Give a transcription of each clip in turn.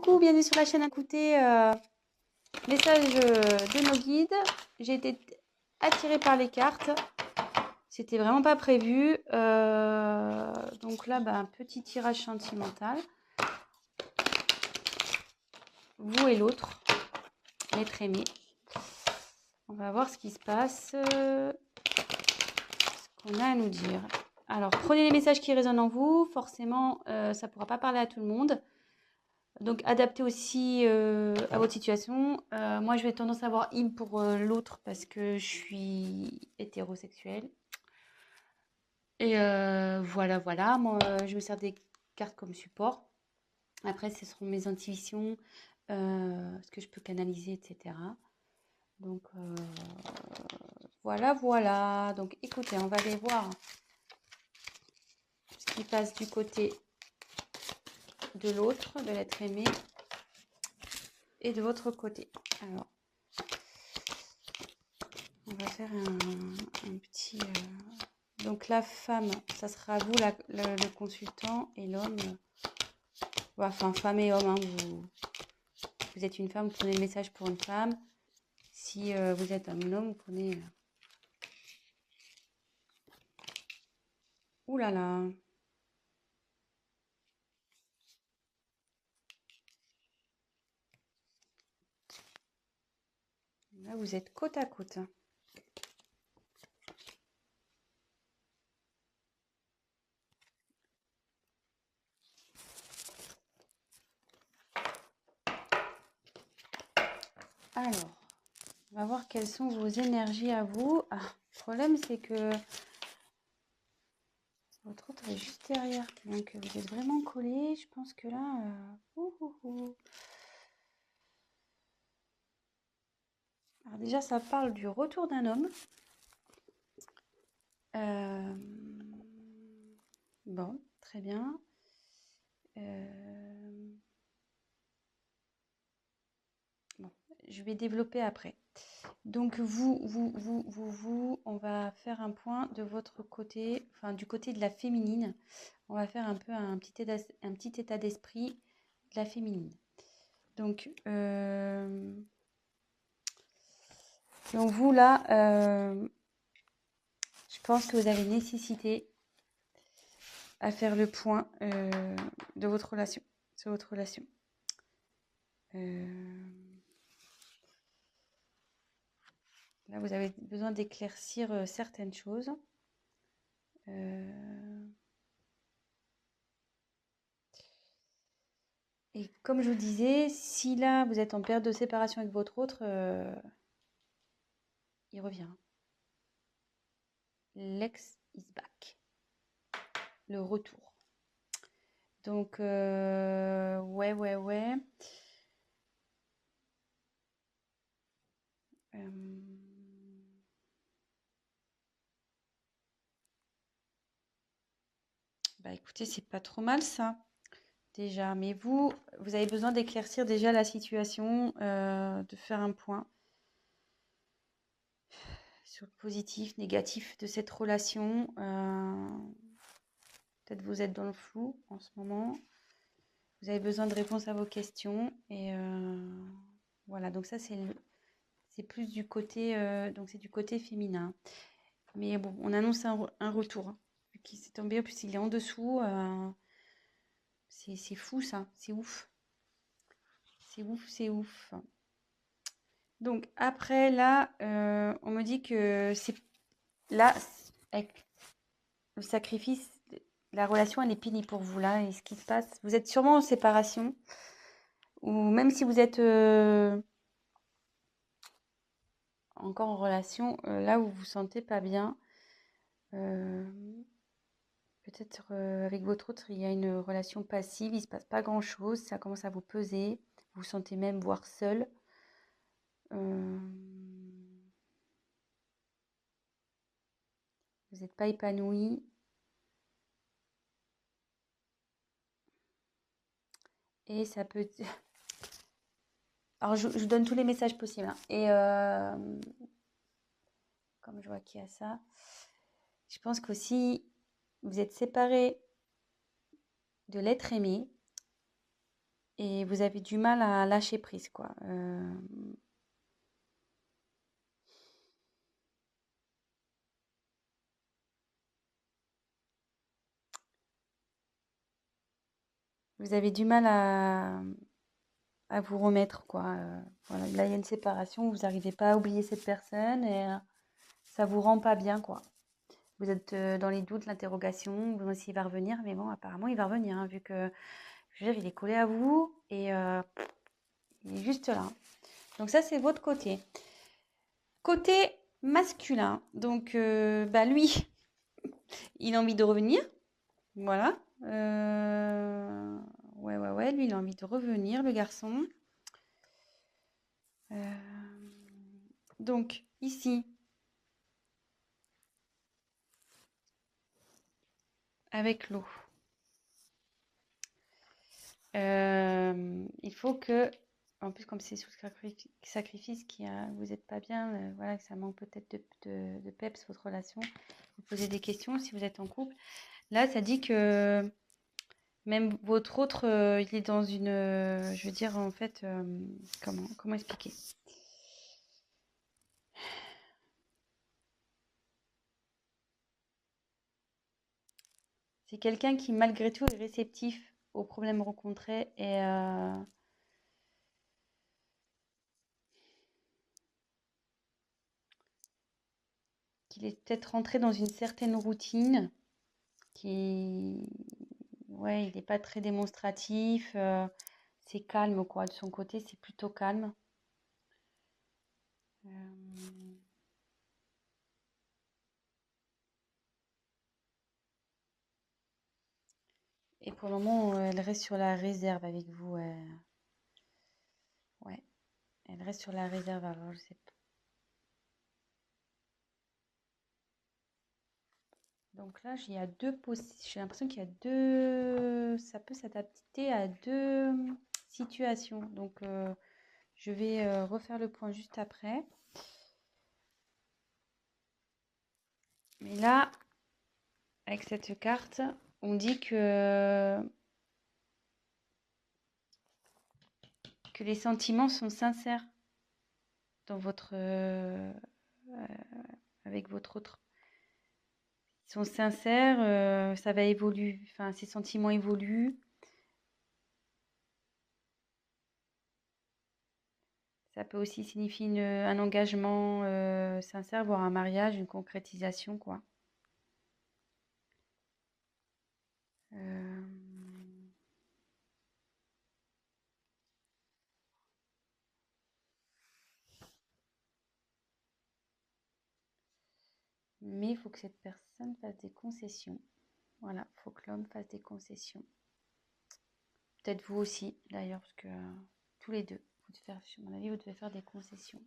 Coucou, bienvenue sur la chaîne. Écoutez, message de nos guides. J'ai été attirée par les cartes. C'était vraiment pas prévu. Donc là, un petit tirage sentimental. Vous et l'autre, l'être aimé. On va voir ce qui se passe, ce qu'on a à nous dire. Alors, prenez les messages qui résonnent en vous. Forcément, ça ne pourra pas parler à tout le monde. Donc, adaptez aussi à votre situation. Moi, je vais tendance à avoir im pour l'autre parce que je suis hétérosexuelle. Et voilà. Moi, je me sers des cartes comme support. Après, ce seront mes intuitions, ce que je peux canaliser, etc. Donc, voilà. Donc, écoutez, on va aller voir ce qui passe du côté de l'autre, de l'être aimé, et de votre côté. Alors, on va faire un petit... Donc, la femme, ça sera vous, le consultant, et l'homme... Enfin, femme et homme, hein, vous êtes une femme, vous prenez le message pour une femme. Si vous êtes un homme, vous prenez... Ouh là là. Là, vous êtes côte à côte. Alors, on va voir quelles sont vos énergies à vous. Ah, le problème, c'est que votre autre est juste derrière. Donc, vous êtes vraiment collés. Je pense que là... Alors déjà, ça parle du retour d'un homme. Bon, très bien. Bon, je vais développer après. Donc on va faire un point de votre côté, enfin du côté de la féminine. On va faire un peu un petit état d'esprit de la féminine. Donc vous là, je pense que vous avez nécessité à faire le point de votre relation, sur votre relation. Là, vous avez besoin d'éclaircir certaines choses. Et comme je vous disais, si là, vous êtes en période de séparation avec votre autre, il revient. L'ex is back. Le retour. Donc, ouais. Écoutez, c'est pas trop mal ça, déjà. Mais vous avez besoin d'éclaircir déjà la situation, de faire un point sur le positif, négatif de cette relation. Peut-être vous êtes dans le flou en ce moment. Vous avez besoin de réponses à vos questions. Et voilà, donc ça, c'est plus du côté, donc c'est du côté féminin. Mais bon, on annonce un retour. Hein, qui s'est tombé, en plus il est en dessous. C'est fou ça, c'est ouf. C'est ouf. Donc après là, on me dit que c'est là, avec le sacrifice, la relation elle est finie pour vous là. Et ce qui se passe, vous êtes sûrement en séparation. Ou même si vous êtes encore en relation, là où vous vous sentez pas bien, peut-être avec votre autre, il y a une relation passive, il se passe pas grand-chose, ça commence à vous peser, vous vous sentez même voire seul. Vous n'êtes pas épanoui. Et ça peut... Alors, je vous donne tous les messages possibles. Hein. Et comme je vois qu'il y a ça, je pense qu'aussi, vous êtes séparés de l'être aimé. et vous avez du mal à lâcher prise, quoi. Vous avez du mal à vous remettre, quoi. Voilà. Là, il y a une séparation, vous n'arrivez pas à oublier cette personne et ça vous rend pas bien, quoi. Vous êtes dans les doutes, l'interrogation, vous demandez s'il va revenir, mais bon, apparemment, il va revenir, hein, vu que, je veux dire, il est collé à vous et il est juste là. Donc ça, c'est votre côté. Côté masculin, donc bah lui, il a envie de revenir, voilà. Ouais, lui, il a envie de revenir, le garçon. Donc ici, avec l'eau, il faut que, en plus comme c'est sous sacrifice, vous n'êtes pas bien, voilà, que ça manque peut-être de peps votre relation, vous posez des questions si vous êtes en couple. Là, ça dit que même votre autre, il est dans une, je veux dire en fait, comment expliquer? C'est quelqu'un qui malgré tout est réceptif aux problèmes rencontrés et qu'il est peut-être rentré dans une certaine routine qui, ouais, il n'est pas très démonstratif, c'est calme quoi, de son côté, c'est plutôt calme. Euh, et pour le moment, elle reste sur la réserve avec vous. Ouais, elle reste sur la réserve. Alors, je sais pas. Donc là, il y a j'ai l'impression qu'il y a deux. Ça peut s'adapter à deux situations. Donc, je vais refaire le point juste après. Mais là, avec cette carte, on dit que les sentiments sont sincères dans avec votre autre. Ils sont sincères, ça va évoluer, enfin, ces sentiments évoluent. Ça peut aussi signifier un engagement sincère, voire un mariage, une concrétisation, quoi. Euh, Mais il faut que cette personne fasse des concessions. Voilà, il faut que l'homme fasse des concessions. Peut-être vous aussi, d'ailleurs, parce que tous les deux, à mon avis, vous devez faire des concessions.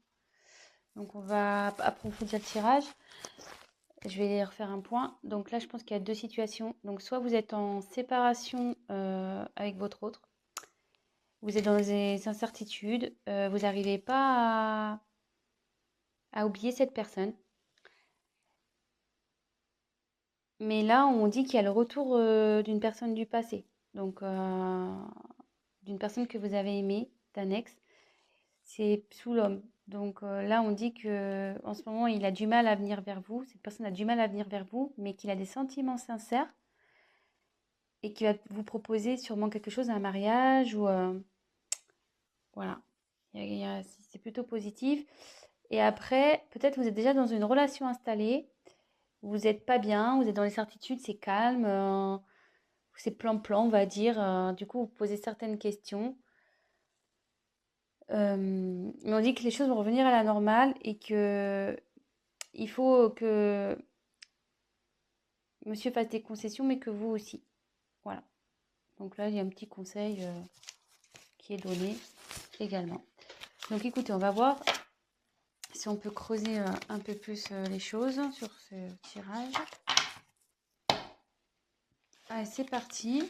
Donc, on va approfondir le tirage. Je vais refaire un point. Donc là, je pense qu'il y a deux situations. Donc, soit vous êtes en séparation avec votre autre, vous êtes dans des incertitudes, vous n'arrivez pas à oublier cette personne. Mais là, on dit qu'il y a le retour d'une personne du passé. Donc, d'une personne que vous avez aimée, d'un ex. C'est sous l'homme. Donc là, on dit que en ce moment, il a du mal à venir vers vous. Cette personne a du mal à venir vers vous, mais qu'il a des sentiments sincères et qu'il va vous proposer sûrement quelque chose, un mariage ou voilà. C'est plutôt positif. Et après, peut-être vous êtes déjà dans une relation installée. Vous n'êtes pas bien, vous êtes dans les certitudes, c'est calme, c'est plan-plan, on va dire. Du coup, vous posez certaines questions. Mais on dit que les choses vont revenir à la normale et que il faut que monsieur fasse des concessions, mais que vous aussi. Voilà. Donc là, il y a un petit conseil qui est donné également. Donc écoutez, on va voir si on peut creuser un peu plus les choses sur ce tirage. Allez, c'est parti.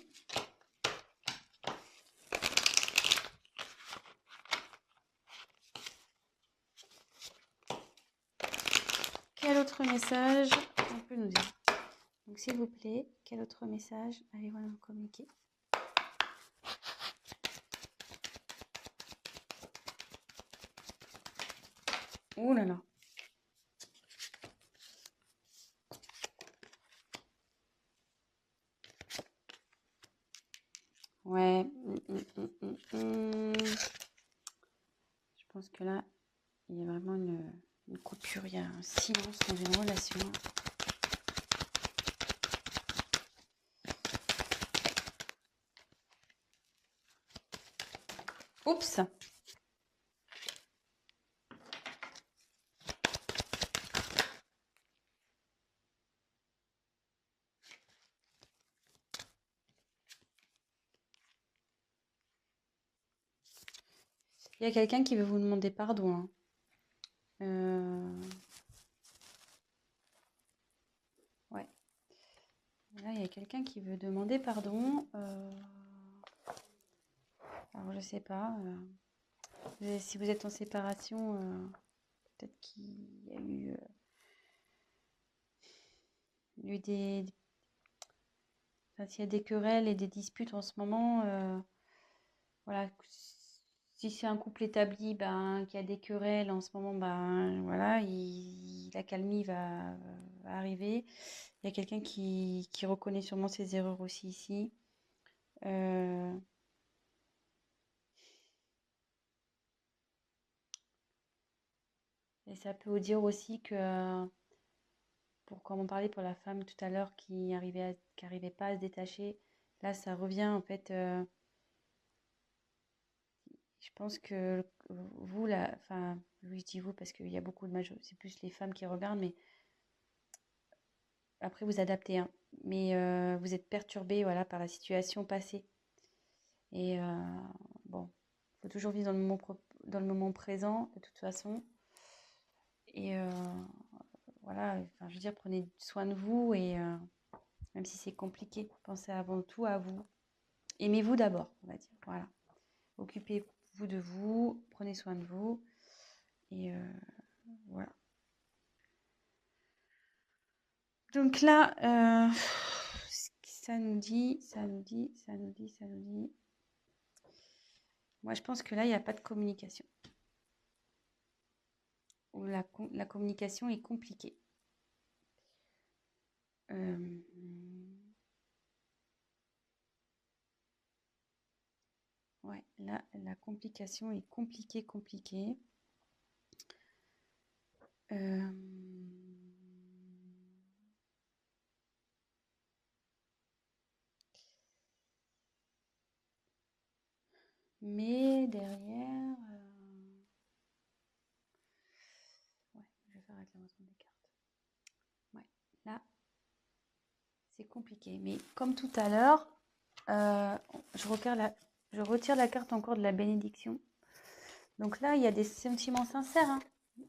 Quel autre message on peut nous dire? Donc s'il vous plaît, quel autre message allez-vous nous communiquer? Oh là là. Ouais. Je pense que là, il y a vraiment une coupure, il y a un silence dans une relation. Oups! Il y a quelqu'un qui veut vous demander pardon, hein. Ouais. Là, il y a quelqu'un qui veut demander pardon. Alors, je sais pas. Si vous êtes en séparation, peut-être qu'il y a eu des... Enfin, s'il y a des querelles et des disputes en ce moment, voilà. Si c'est un couple établi, ben, qui a des querelles en ce moment, ben, voilà, la calmie va arriver. Il y a quelqu'un qui reconnaît sûrement ses erreurs aussi ici. Et ça peut vous dire aussi que, comme on parlait pour la femme tout à l'heure qui arrivait pas à se détacher, là ça revient en fait. Je pense que vous, là, enfin, oui, je dis vous parce qu'il y a beaucoup de c'est plus les femmes qui regardent, mais après vous adaptez, hein. Mais vous êtes perturbé, voilà, par la situation passée. Et bon, il faut toujours vivre dans le moment présent, de toute façon. Et voilà, enfin, je veux dire, prenez soin de vous et même si c'est compliqué, pensez avant tout à vous. Aimez-vous d'abord, on va dire. Voilà. Occupez-vous de vous, prenez soin de vous. Et voilà. Donc là, ça nous dit. Moi, je pense que là, il n'y a pas de communication. Ou la communication est compliquée. Ouais, là, la complication est compliquée. Mais derrière, ouais, je vais faire avec l'avancement des cartes. Ouais, là, c'est compliqué. Mais comme tout à l'heure, je retire la carte encore de la bénédiction. Donc là, il y a des sentiments sincères, hein,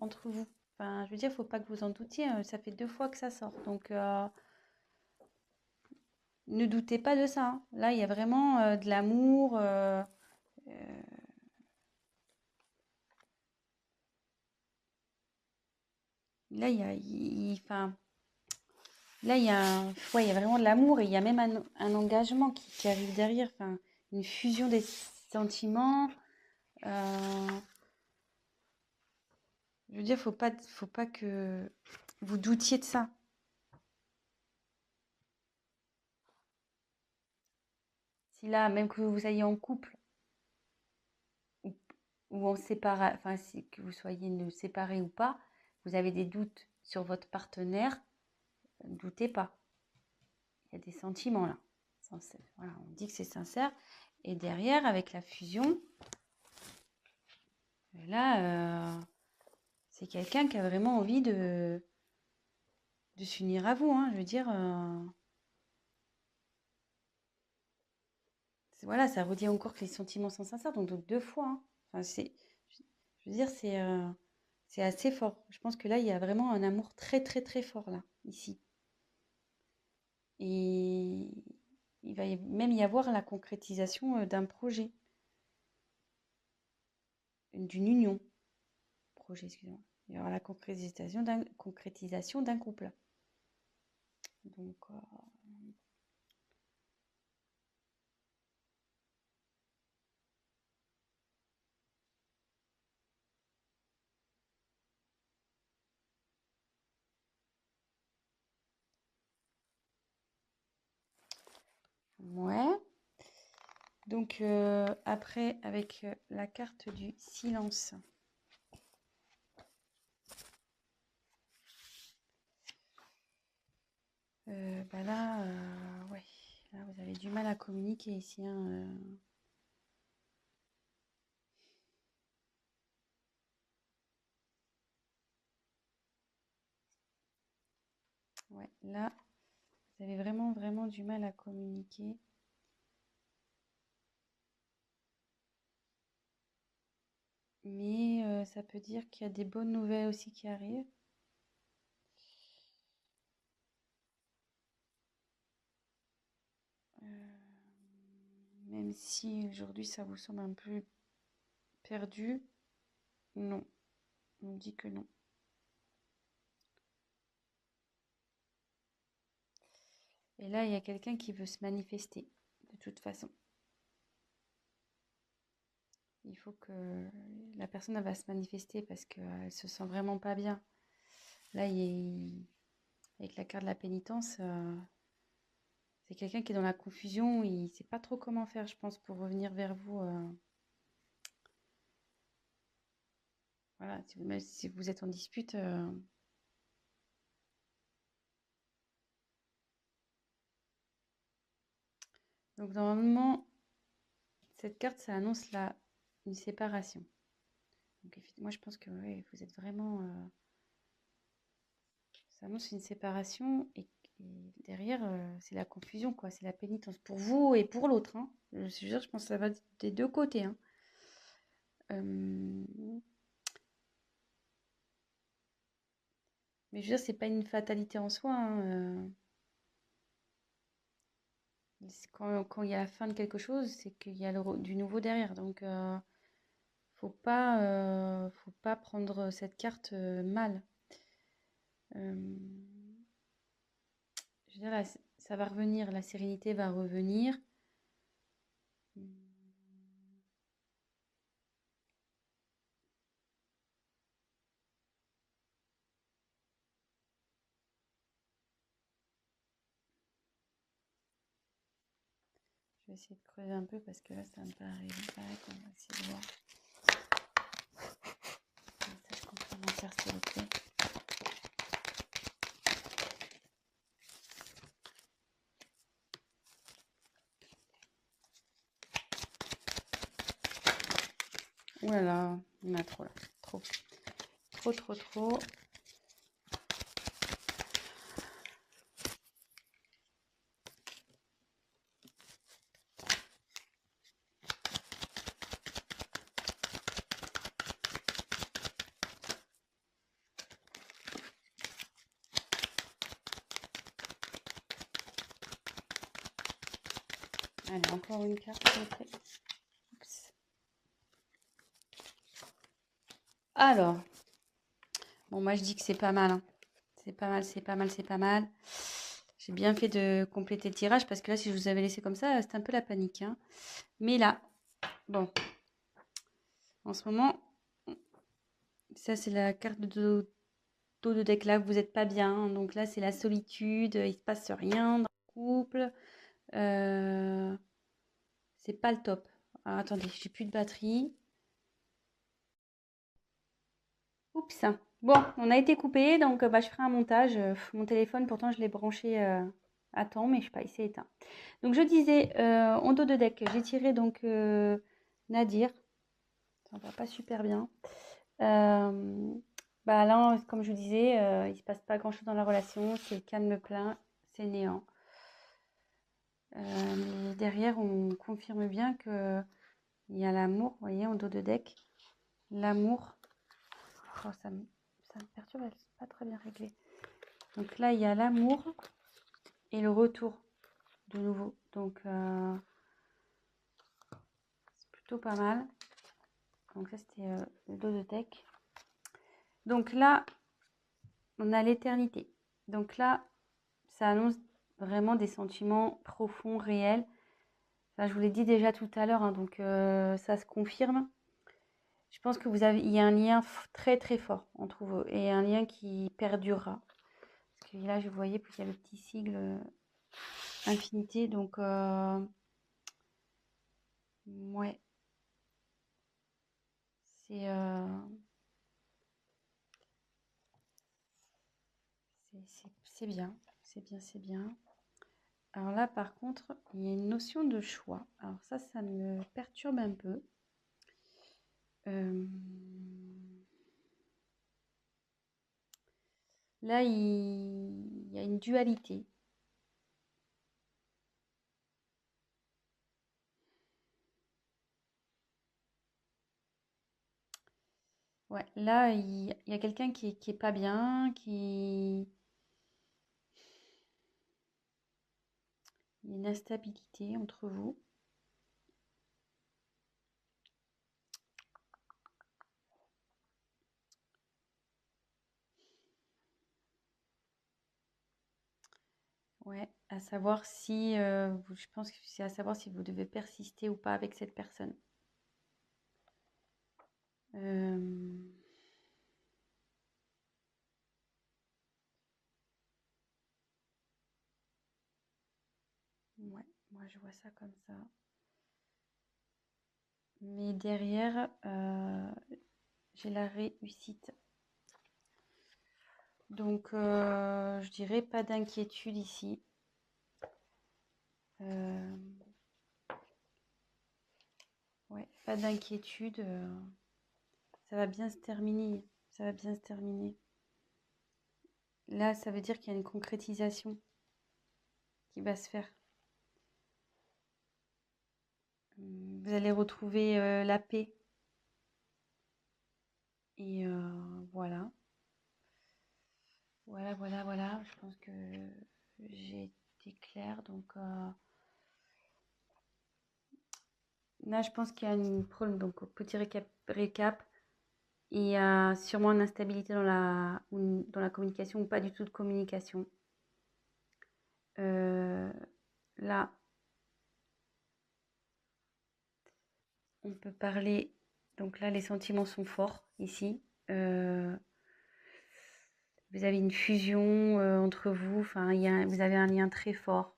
entre vous. Enfin, je veux dire, il ne faut pas que vous en doutiez. Ça fait 2 fois que ça sort. Donc, ne doutez pas de ça, hein. Là, il y a vraiment de l'amour. Là, enfin, là, ouais, il y a vraiment de l'amour et il y a même un engagement qui arrive derrière. Enfin, une fusion des sentiments. Je veux dire, faut pas que vous doutiez de ça. Si là, même que vous soyez en couple ou, ou en séparation, enfin, que vous soyez séparés ou pas, vous avez des doutes sur votre partenaire, ne doutez pas. Il y a des sentiments là. Voilà, on dit que c'est sincère. Et derrière, avec la fusion, là, c'est quelqu'un qui a vraiment envie de s'unir à vous, hein. Je veux dire, voilà, ça redit encore que les sentiments sont sincères, donc 2 fois, hein. Enfin, je veux dire, c'est assez fort. Je pense que là, il y a vraiment un amour très, très, très fort, là, ici. Et il va même y avoir la concrétisation d'un projet, d'une union. Projet, excusez-moi. Il y aura la concrétisation d'un couple. Donc, Ouais. Donc, après, avec la carte du silence. Bah là, ouais. Là, vous avez du mal à communiquer ici, hein, Ouais, là, vous avez vraiment, vraiment du mal à communiquer. Mais ça peut dire qu'il y a des bonnes nouvelles aussi qui arrivent. Même si aujourd'hui ça vous semble un peu perdu, non, on me dit que non. Et là, il y a quelqu'un qui veut se manifester, de toute façon. Il faut que la personne elle va se manifester parce qu'elle se sent vraiment pas bien. Là, avec la carte de la pénitence, c'est quelqu'un qui est dans la confusion. Il ne sait pas trop comment faire, je pense, pour revenir vers vous. Voilà, même si vous êtes en dispute. Donc, normalement, cette carte, ça annonce une séparation. Donc, moi, je pense que ouais, vous êtes vraiment. Ça annonce une séparation et derrière, c'est la confusion, quoi. C'est la pénitence pour vous et pour l'autre, hein. Je pense que ça va des deux côtés, hein. Mais je veux dire, c'est pas une fatalité en soi, hein, quand il y a la fin de quelque chose, c'est qu'il y a du nouveau derrière. Donc, faut pas prendre cette carte mal. Euh, je veux dire, là, ça va revenir, la sérénité va revenir. Je vais essayer de creuser un peu parce que là, ça me paraît pas. On va essayer de voir. Message complémentaire, s'il vous plaît. Ouh là là, il y en a trop là. Trop. Trop, trop, trop. Allez, encore une carte, s'il vous plaît. Oups. Alors, bon, moi je dis que c'est pas mal, hein. C'est pas mal, c'est pas mal, c'est pas mal. J'ai bien fait de compléter le tirage parce que là, si je vous avais laissé comme ça, c'était un peu la panique, hein. Mais là, bon, en ce moment, ça c'est la carte de dos de deck là, vous n'êtes pas bien, hein. Donc là, c'est la solitude, il se passe rien dans le couple. C'est pas le top. Alors, attendez, j'ai plus de batterie. Oups. Bon, on a été coupé, donc bah, je ferai un montage. Mon téléphone, pourtant, je l'ai branché à temps, mais je sais pas, il s'est éteint. Donc, je disais, en dos de deck, j'ai tiré donc Nadir. Ça va pas super bien. Bah là, comme je vous disais, il se passe pas grand-chose dans la relation. C'est calme plein, c'est néant. Mais derrière, on confirme bien que il y a l'amour, vous voyez, en dos de deck. L'amour. Oh, ça me perturbe, c'est pas très bien réglé. Donc là, il y a l'amour et le retour de nouveau. Donc, c'est plutôt pas mal. Donc ça, c'était le dos de deck. Donc là, on a l'éternité. Donc là, ça annonce vraiment des sentiments profonds, réels. Enfin, je vous l'ai dit déjà tout à l'heure, hein, donc ça se confirme. Je pense que il y a un lien très très fort entre vous et un lien qui perdurera. Parce que là, je voyais qu'il y a le petit sigle infinité. Donc, ouais, c'est c'est bien. C'est bien, c'est bien. Alors là, par contre, il y a une notion de choix. Alors ça me perturbe un peu. Là, il y a une dualité. Ouais, là, il y a quelqu'un qui est pas bien, il y a une instabilité entre vous. Ouais, à savoir si, je pense que c'est à savoir si vous devez persister ou pas avec cette personne. Euh, ouais, moi je vois ça comme ça. Mais derrière, j'ai la réussite. Donc, je dirais pas d'inquiétude ici. Ouais, pas d'inquiétude. Ça va bien se terminer. Ça va bien se terminer. Là, ça veut dire qu'il y a une concrétisation qui va se faire. Vous allez retrouver la paix. Et voilà. Voilà. Je pense que j'ai été claire. Donc là, je pense qu'il y a une problème. Donc, petit récap. Il y a sûrement une instabilité dans la communication ou pas du tout de communication. Là, on peut parler. Donc là, les sentiments sont forts ici. Vous avez une fusion entre vous. Enfin, vous avez un lien très fort.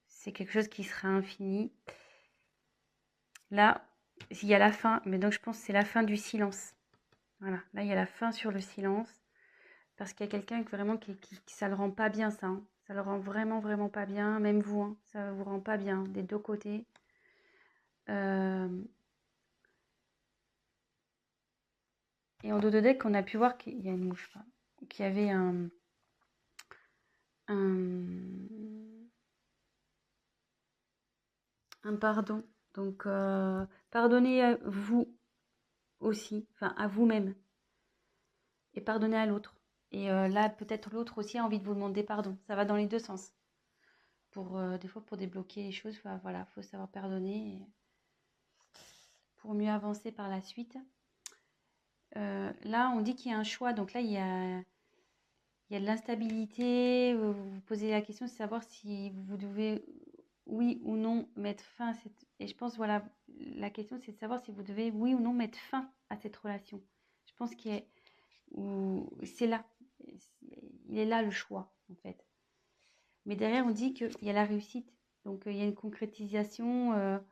C'est quelque chose qui sera infini. Là, il y a la fin. Mais donc, je pense que c'est la fin du silence. Voilà. Là, il y a la fin sur le silence. Parce qu'il y a quelqu'un vraiment qui ça le rend pas bien, ça. Hein. Ça le rend vraiment pas bien. Même vous, hein, ça vous rend pas bien des deux côtés. Et en dos de deck, on a pu voir qu'il y a une mouche, qu'il y avait un pardon. Donc, pardonnez à vous aussi, enfin à vous-même, et pardonnez à l'autre. Et là, peut-être l'autre aussi a envie de vous demander pardon. Ça va dans les deux sens. Des fois, pour débloquer les choses, voilà, faut savoir pardonner pour mieux avancer par la suite. Là, on dit qu'il y a un choix. Donc là, il y a de l'instabilité. Vous vous posez la question de savoir si vous devez, oui ou non, mettre fin à cette... Et je pense, voilà, la question, c'est de savoir si vous devez, oui ou non, mettre fin à cette relation. Je pense c'est là. Il est là le choix, en fait. Mais derrière, on dit qu'il y a la réussite. Donc, il y a une concrétisation.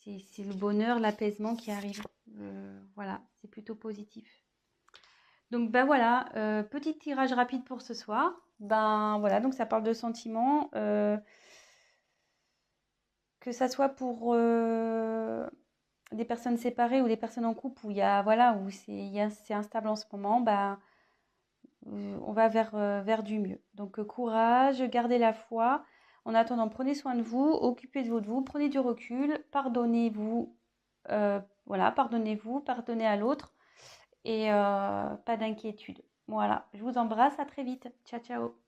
C'est le bonheur, l'apaisement qui arrive. Voilà, c'est plutôt positif. Donc, ben voilà, petit tirage rapide pour ce soir. Ben voilà, donc ça parle de sentiments. Que ça soit pour des personnes séparées ou des personnes en couple où il y a, voilà, où c'est instable en ce moment, ben, on va vers du mieux. Donc, courage, gardez la foi. En attendant, prenez soin de vous, occupez-vous de vous, prenez du recul, pardonnez-vous, voilà, pardonnez-vous, pardonnez à l'autre et pas d'inquiétude. Voilà, je vous embrasse, à très vite. Ciao, ciao.